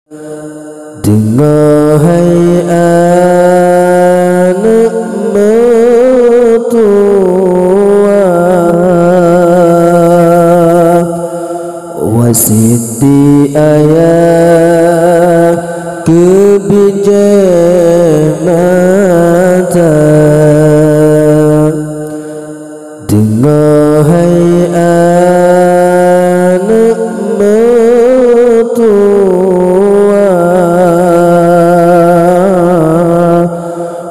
Dengar hai anak mertua wasiti ayah kebijak mata. Dengar hai anak mertua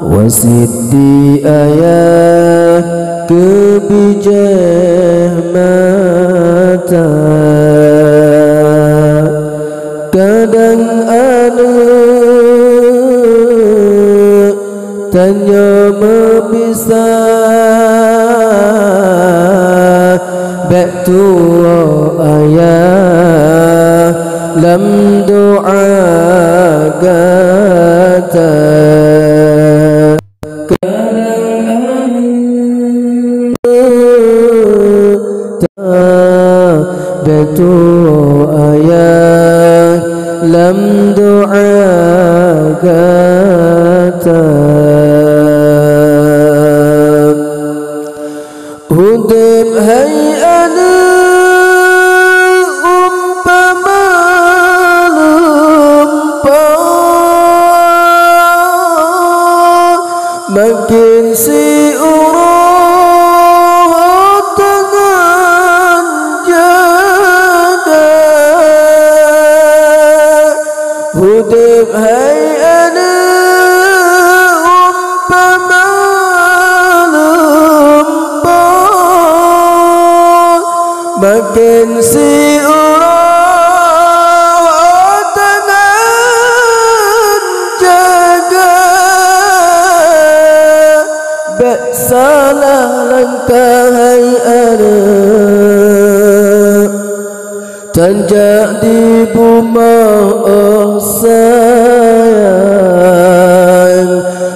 wasiti ayah kebijak mata. Kadang anak tanya memisah bak tua ayah lam doa kata. Betul ayah lam doa kata. Hudib hai anak umpama lumpur makin si urut dengan jaga. Hudib hai anak umpama lumpur makin si urut dengan jaga. Bak salah langkah hai anak tanjak di bumah sayang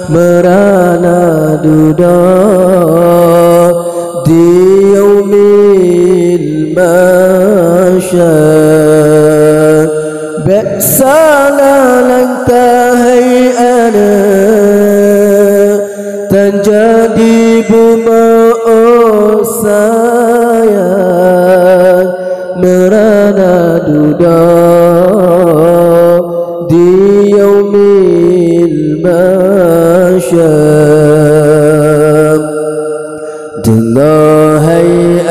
merana duda di yaumil masyar. Bak salah langkah hai anak tanjak di bumah sayang merana duda di yaumil masyar. Dengar hai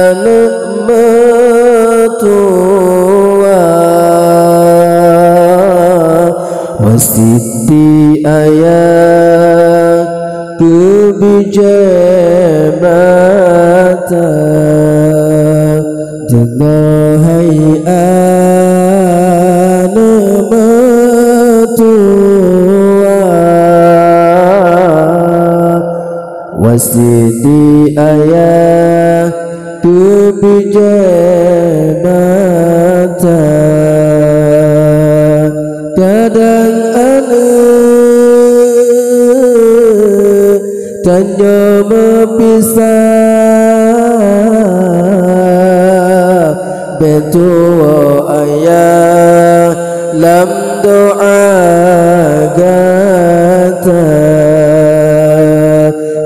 anak mertua wasiti ayah kebijak mata. Dengar hai anak mertua wasiti ayah kebijak mata. Kadang anak tanya memisah betul ayah lam doa kata.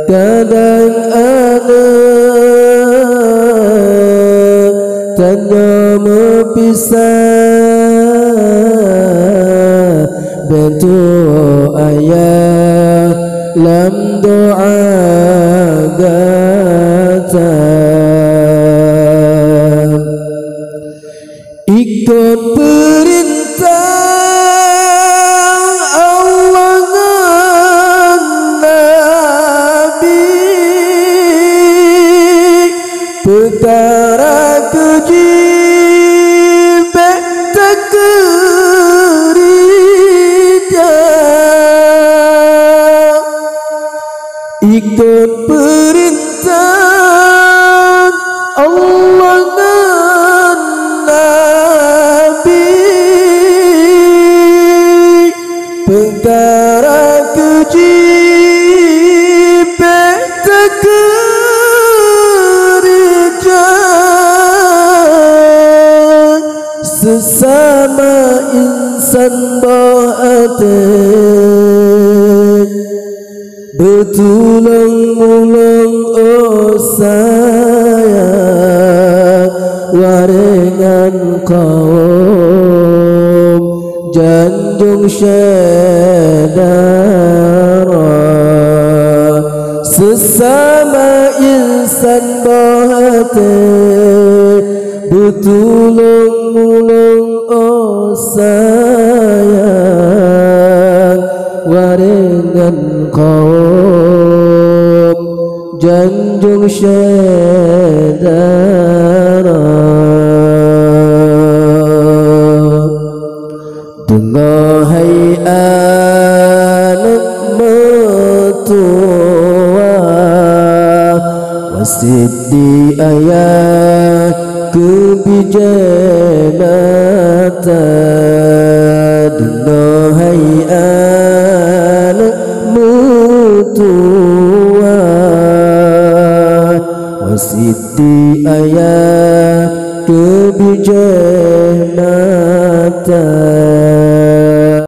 Kadang anak tanya memisah betul ayah lam doa kata. Ikut perintah Allah dan Nabi perkara keji tak kerja. Ikut perintah Allah dan Nabi insan bahate betulang-ulang oh sayang warengan kaum janjung syedara sesama insan bahate betulung-ulung oh sayang warengan kaum janjung syedara dengar hai anak metua wasiddi ayat kebijanata dengar hai anak metua wasiddi ayat kebijanata